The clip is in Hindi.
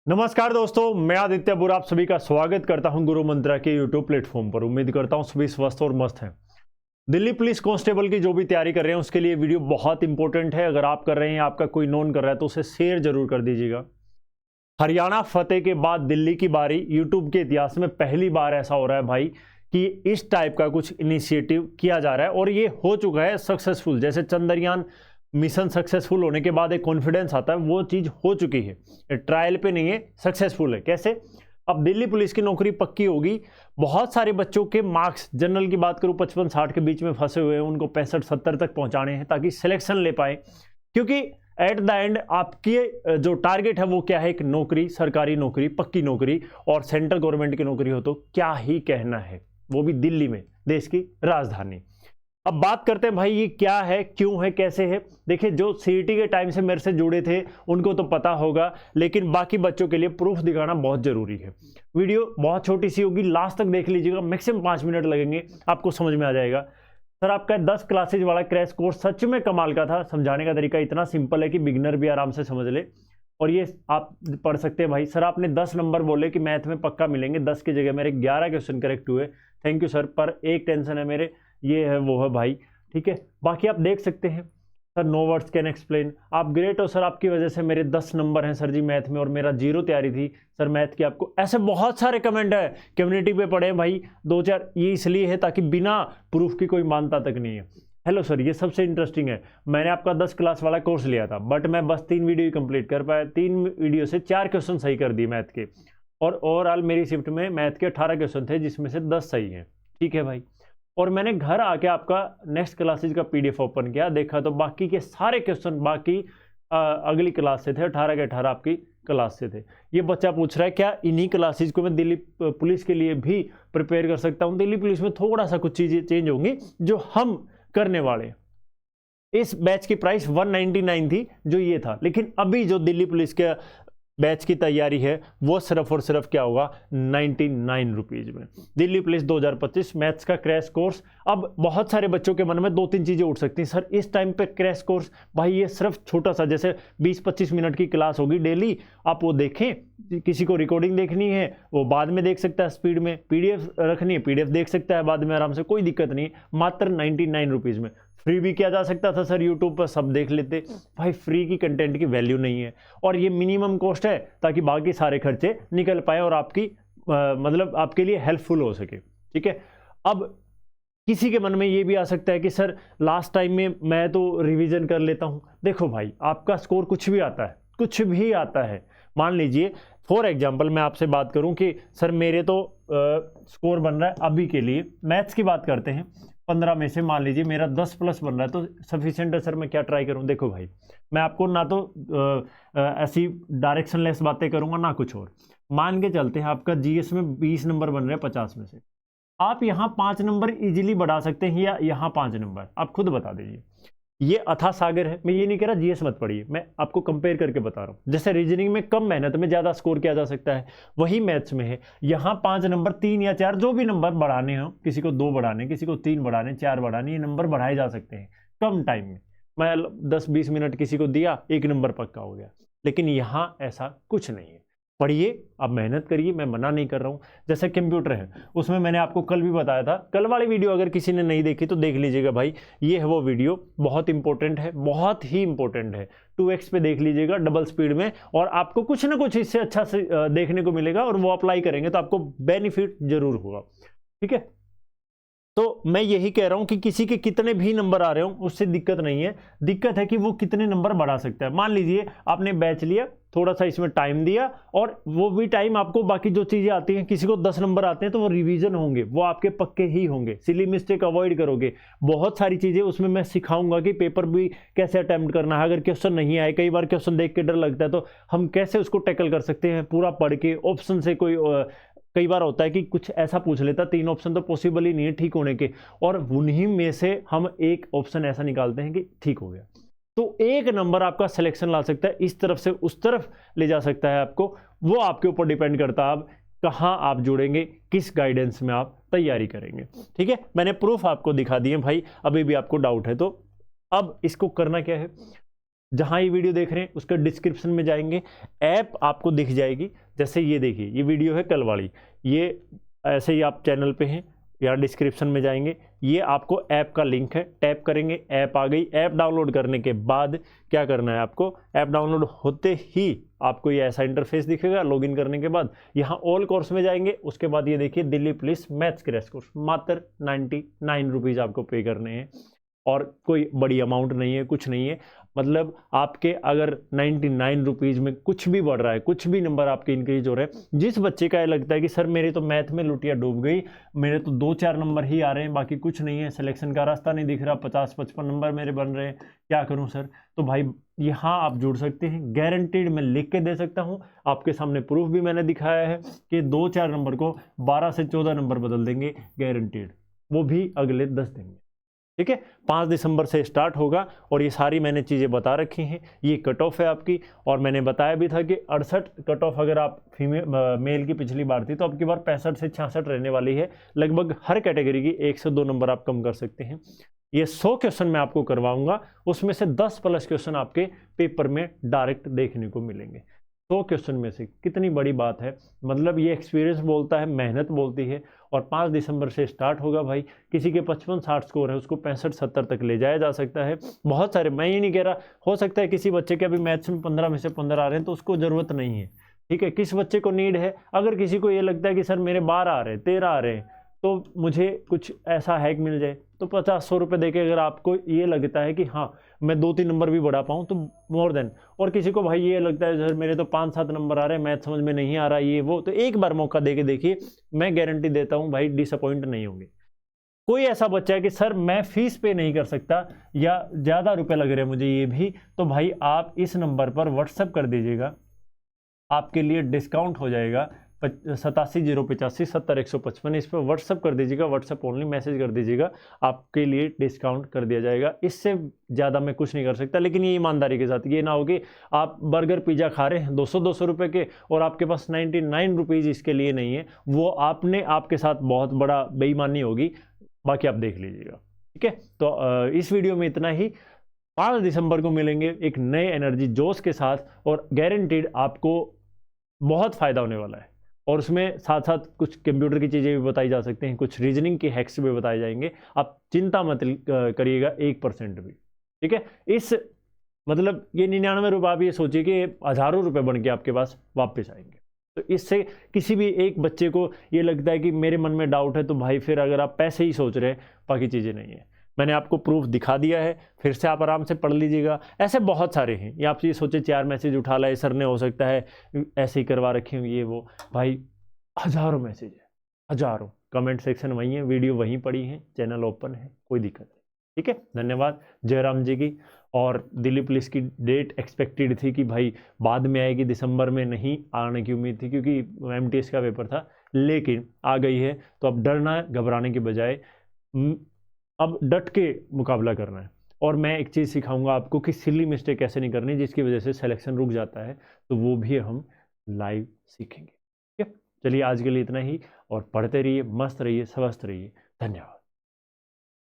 नमस्कार दोस्तों, मैं आदित्य बुरा आप सभी का स्वागत करता हूं गुरु मंत्रा के यूट्यूब प्लेटफॉर्म पर। उम्मीद करता हूं सभी स्वस्थ और मस्त हैं। दिल्ली पुलिस कांस्टेबल की जो भी तैयारी कर रहे हैं उसके लिए वीडियो बहुत इंपॉर्टेंट है। अगर आप कर रहे हैं, आपका कोई नोन कर रहा है तो उसे शेयर जरूर कर दीजिएगा। हरियाणा फतेह के बाद दिल्ली की बारी। यूट्यूब के इतिहास में पहली बार ऐसा हो रहा है भाई कि इस टाइप का कुछ इनिशिएटिव किया जा रहा है और ये हो चुका है सक्सेसफुल। जैसे चंद्रयान मिशन सक्सेसफुल होने के बाद एक कॉन्फिडेंस आता है, वो चीज हो चुकी है। ट्रायल पे नहीं है, सक्सेसफुल है। कैसे? अब दिल्ली पुलिस की नौकरी पक्की होगी। बहुत सारे बच्चों के मार्क्स, जनरल की बात करूं 55-60 के बीच में फंसे हुए हैं, उनको 65-70 तक पहुंचाने हैं ताकि सिलेक्शन ले पाए। क्योंकि एट द एंड आपकी जो टारगेट है वो क्या है? एक नौकरी, सरकारी नौकरी, पक्की नौकरी, और सेंट्रल गवर्नमेंट की नौकरी हो तो क्या ही कहना है, वो भी दिल्ली में, देश की राजधानी। अब बात करते हैं भाई ये क्या है, क्यों है, कैसे है। देखिए, जो सीईटी के टाइम से मेरे से जुड़े थे उनको तो पता होगा, लेकिन बाकी बच्चों के लिए प्रूफ दिखाना बहुत जरूरी है। वीडियो बहुत छोटी सी होगी, लास्ट तक देख लीजिएगा, मैक्सिमम 5 मिनट लगेंगे, आपको समझ में आ जाएगा। सर, आपका 10 क्लासेज वाला क्रैश कोर्स सच में कमाल का था। समझाने का तरीका इतना सिंपल है कि बिगिनर भी आराम से समझ ले, और ये आप पढ़ सकते हैं। भाई सर, आपने 10 नंबर बोले कि मैथ में पक्का मिलेंगे, 10 की जगह मेरे 11 क्वेश्चन करेक्ट हुए। थैंक यू सर, पर एक टेंशन है मेरे, ये है वो है भाई, ठीक है। बाकी आप देख सकते हैं। Sir, no words can explain. आप ग्रेट हो सर, आपकी वजह से मेरे 10 नंबर हैं सर जी मैथ में, और मेरा 0 तैयारी थी सर मैथ की। आपको ऐसे बहुत सारे कमेंट है, कम्युनिटी पे पढ़े भाई 2-4। ये इसलिए है ताकि बिना प्रूफ की कोई मानता तक नहीं है। हेलो सर, ये सबसे इंटरेस्टिंग है, मैंने आपका 10 क्लास वाला कोर्स लिया था, बट मैं बस 3 वीडियो ही कंप्लीट कर पाया। 3 वीडियो से 4 क्वेश्चन सही कर दिए मैथ के, और ओवरऑल मेरी शिफ्ट में मैथ के 18 क्वेश्चन थे, जिसमें से 10 सही हैं। ठीक है भाई। और मैंने घर आके आपका नेक्स्ट क्लासेज का पीडीएफ ओपन किया, देखा तो बाकी के सारे क्वेश्चन बाकी अगली क्लास से थे, 18 के 18 आपकी क्लास से थे। ये बच्चा पूछ रहा है क्या इन्हीं क्लासेज को मैं दिल्ली पुलिस के लिए भी प्रिपेयर कर सकता हूँ? दिल्ली पुलिस में थोड़ा सा कुछ चीजें चेंज होंगी जो हम करने वाले हैं। इस बैच की प्राइस 199 थी, जो ये था, लेकिन अभी जो दिल्ली पुलिस के बैच की तैयारी है वो सिर्फ और सिर्फ क्या होगा? 99 रुपीज में। दिल्ली पुलिस 2025 मैथ्स का क्रैश कोर्स। अब बहुत सारे बच्चों के मन में 2-3 चीजें उठ सकती हैं। सर, इस टाइम पे क्रैश कोर्स, भाई ये सिर्फ छोटा सा, जैसे 20-25 मिनट की क्लास होगी डेली, आप वो देखें। किसी को रिकॉर्डिंग देखनी है वो बाद में देख सकता है स्पीड में, पीडीएफ रखनी है पीडीएफ देख सकता है बाद में आराम से, कोई दिक्कत नहीं। मात्र 99 रुपीज में। फ्री भी किया जा सकता था सर, यूट्यूब पर सब देख लेते। भाई फ्री की कंटेंट की वैल्यू नहीं है, और ये मिनिमम कॉस्ट है ताकि बाकी सारे खर्चे निकल पाए और आपकी मतलब आपके लिए हेल्पफुल हो सके। ठीक है। अब किसी के मन में ये भी आ सकता है कि सर लास्ट टाइम में मैं तो रिवीजन कर लेता हूं। देखो भाई, आपका स्कोर कुछ भी आता है, कुछ भी आता है। मान लीजिए फॉर एग्जाम्पल मैं आपसे बात करूं कि सर मेरे तो स्कोर बन रहा है अभी के लिए, मैथ्स की बात करते हैं, 15 में से मान लीजिए मेरा 10 प्लस बन रहा है, तो सफिशिएंट है सर, मैं क्या ट्राई करूं? देखो भाई, मैं आपको ना तो ऐसी डायरेक्शनलेस बातें करूंगा ना कुछ और। मान के चलते हैं आपका जीएस में 20 नंबर बन रहे हैं 50 में से, आप यहाँ 5 नंबर इजीली बढ़ा सकते हैं, या यहाँ 5 नंबर, आप खुद बता दीजिए। ये अथाह सागर है। मैं ये नहीं कह रहा जीएस मत पढ़िए, मैं आपको कंपेयर करके बता रहा हूं। जैसे रीजनिंग में कम मेहनत में ज्यादा स्कोर किया जा सकता है, वही मैथ्स में है। यहाँ 5 नंबर, 3 या 4, जो भी नंबर बढ़ाने हो, किसी को 2 बढ़ाने, किसी को 3 बढ़ाने, 4 बढ़ाने, ये नंबर बढ़ाए जा सकते हैं कम टाइम में। मैं 10-20 मिनट किसी को दिया, 1 नंबर पक्का हो गया। लेकिन यहाँ ऐसा कुछ नहीं है। पढ़िए, आप मेहनत करिए, मैं मना नहीं कर रहा हूँ। जैसे कंप्यूटर है, उसमें मैंने आपको कल भी बताया था, कल वाली वीडियो अगर किसी ने नहीं देखी तो देख लीजिएगा भाई। ये है वो वीडियो, बहुत इंपॉर्टेंट है, बहुत ही इंपॉर्टेंट है। 2x पे देख लीजिएगा डबल स्पीड में, और आपको कुछ ना कुछ इससे अच्छा से देखने को मिलेगा, और वो अप्लाई करेंगे तो आपको बेनिफिट जरूर होगा। ठीक है। तो मैं यही कह रहा हूं कि किसी के कितने भी नंबर आ रहे हो उससे दिक्कत नहीं है, दिक्कत है कि वो कितने नंबर बढ़ा सकता है। मान लीजिए आपने बैच लिया, थोड़ा सा इसमें टाइम दिया, और वो भी टाइम आपको बाकी जो चीजें आती हैं, किसी को 10 नंबर आते हैं तो वो रिवीजन होंगे, वो आपके पक्के ही होंगे। सिली मिस्टेक अवॉइड करोगे, बहुत सारी चीजें उसमें मैं सिखाऊंगा कि पेपर भी कैसे अटेम्प्ट करना है। अगर क्वेश्चन नहीं आए, कई बार क्वेश्चन देख के डर लगता है, तो हम कैसे उसको टैकल कर सकते हैं पूरा पढ़ के, ऑप्शन से। कोई कई बार होता है कि कुछ ऐसा पूछ लेता, 3 ऑप्शन तो पॉसिबल ही नहीं है ठीक होने के, और उन्हीं में से हम एक ऑप्शन ऐसा निकालते हैं कि ठीक हो गया। तो 1 नंबर आपका सिलेक्शन ला सकता है, इस तरफ से उस तरफ ले जा सकता है आपको। वो आपके ऊपर डिपेंड करता है आप कहाँ आप जुड़ेंगे, किस गाइडेंस में आप तैयारी करेंगे। ठीक है। मैंने प्रूफ आपको दिखा दिए भाई, अभी भी आपको डाउट है तो अब इसको करना क्या है? जहाँ ये वीडियो देख रहे हैं उसका डिस्क्रिप्शन में जाएंगे, ऐप आपको दिख जाएगी। जैसे ये देखिए, ये वीडियो है कल वाली, ये ऐसे ही आप चैनल पे हैं, यहाँ डिस्क्रिप्शन में जाएंगे, ये आपको ऐप का लिंक है, टैप करेंगे, ऐप आ गई। ऐप डाउनलोड करने के बाद क्या करना है आपको, ऐप डाउनलोड होते ही आपको ये ऐसा इंटरफेस दिखेगा। लॉगिन करने के बाद यहाँ ऑल कोर्स में जाएंगे, उसके बाद ये देखिए Delhi police maths crash course, मात्र 99 रुपीज़ आपको पे करने हैं और कोई बड़ी अमाउंट नहीं है, कुछ नहीं है। मतलब आपके अगर 99 रुपीज़ में कुछ भी बढ़ रहा है, कुछ भी नंबर आपके इंक्रीज हो रहे हैं। जिस बच्चे का ये लगता है कि सर मेरे तो मैथ में लुटिया डूब गई, मेरे तो 2-4 नंबर ही आ रहे हैं, बाकी कुछ नहीं है, सिलेक्शन का रास्ता नहीं दिख रहा, 50-55 नंबर मेरे बन रहे हैं, क्या करूं सर, तो भाई यहाँ आप जुड़ सकते हैं। गारंटीड मैं लिख के दे सकता हूँ, आपके सामने प्रूफ भी मैंने दिखाया है कि 2-4 नंबर को 12 से 14 नंबर बदल देंगे, गारंटीड, वो भी अगले 10 दिन में। ठीक है, 5 दिसंबर से स्टार्ट होगा और ये सारी मैंने चीज़ें बता रखी हैं। ये कट ऑफ है आपकी, और मैंने बताया भी था कि 68 कट ऑफ अगर आप मेल की पिछली बार थी तो अब की बार 65 से 66 रहने वाली है। लगभग हर कैटेगरी की 1 से 2 नंबर आप कम कर सकते हैं। ये 100 क्वेश्चन मैं आपको करवाऊंगा, उसमें से 10 प्लस क्वेश्चन आपके पेपर में डायरेक्ट देखने को मिलेंगे। 100 क्वेश्चन में से कितनी बड़ी बात है, मतलब ये एक्सपीरियंस बोलता है, मेहनत बोलती है। और 5 दिसंबर से स्टार्ट होगा भाई। किसी के 55-60 स्कोर है, उसको 65-70 तक ले जाया जा सकता है। बहुत सारे, मैं ये नहीं कह रहा, हो सकता है किसी बच्चे के अभी मैथ्स में 15 में से 15 आ रहे हैं तो उसको ज़रूरत नहीं है। ठीक है, किस बच्चे को नीड है, अगर किसी को ये लगता है कि सर मेरे 12 आ रहे हैं, 13 आ रहे हैं, तो मुझे कुछ ऐसा हैक मिल जाए, तो 50-100 रुपये देके अगर आपको ये लगता है कि हाँ मैं 2-3 नंबर भी बढ़ा पाऊँ तो मोर देन। और किसी को भाई ये लगता है सर मेरे तो 5-7 नंबर आ रहे हैं, मैथ समझ में नहीं आ रहा, ये वो, तो एक बार मौका दे के देखिए, मैं गारंटी देता हूँ भाई डिसअपॉइंट नहीं होंगे। कोई ऐसा बच्चा है कि सर मैं फीस पे नहीं कर सकता या ज़्यादा रुपये लग रहे हैं मुझे ये भी, तो भाई आप इस नंबर पर व्हाट्सअप कर दीजिएगा, आपके लिए डिस्काउंट हो जाएगा 87-085-70-155। इस पर व्हाट्सअप कर दीजिएगा, व्हाट्सअप ओनली मैसेज कर दीजिएगा, आपके लिए डिस्काउंट कर दिया जाएगा। इससे ज़्यादा मैं कुछ नहीं कर सकता, लेकिन ये ईमानदारी के साथ, ये ना हो कि आप बर्गर पिज़्ज़ा खा रहे हैं 200-200 रुपये के और आपके पास 99 रुपीज़ इसके लिए नहीं है, वो आपने आपके साथ बहुत बड़ा बेईमानी होगी। बाकी आप देख लीजिएगा। ठीक है, तो इस वीडियो में इतना ही। 5 दिसंबर को मिलेंगे एक नए एनर्जी जोश के साथ, और गारंटीड आपको बहुत फ़ायदा होने वाला है। और उसमें साथ साथ कुछ कंप्यूटर की चीज़ें भी बताई जा सकती हैं, कुछ रीजनिंग के हैक्स भी बताए जाएंगे। आप चिंता मत करिएगा 1% भी। ठीक है, इस मतलब ये 99 रुपये आप ये सोचिए कि हज़ारों रुपये बन के आपके पास वापस आएंगे। तो इससे किसी भी एक बच्चे को ये लगता है कि मेरे मन में डाउट है, तो भाई फिर अगर आप पैसे ही सोच रहे हैं, बाकी चीज़ें नहीं है। मैंने आपको प्रूफ दिखा दिया है, फिर से आप आराम से पढ़ लीजिएगा। ऐसे बहुत सारे हैं, ये आप ये सोचे 4 मैसेज उठा लाए सर ने, हो सकता है ऐसे ही करवा रखे हों ये वो, भाई हज़ारों मैसेज है, हज़ारों। कमेंट सेक्शन वहीं है, वीडियो वहीं पड़ी है, चैनल ओपन है, कोई दिक्कत नहीं। ठीक है, धन्यवाद जयराम जी की। और दिल्ली पुलिस की डेट एक्सपेक्टेड थी कि भाई बाद में आएगी, दिसंबर में नहीं आने की उम्मीद थी क्योंकि MTS का पेपर था, लेकिन आ गई है। तो अब डरना घबराने के बजाय अब डट के मुकाबला करना है। और मैं एक चीज़ सिखाऊंगा आपको कि सिली मिस्टेक कैसे नहीं करनी जिसकी वजह से सिलेक्शन रुक जाता है, तो वो भी हम लाइव सीखेंगे। ठीक है, चलिए आज के लिए इतना ही, और पढ़ते रहिए, मस्त रहिए, स्वस्थ रहिए। धन्यवाद।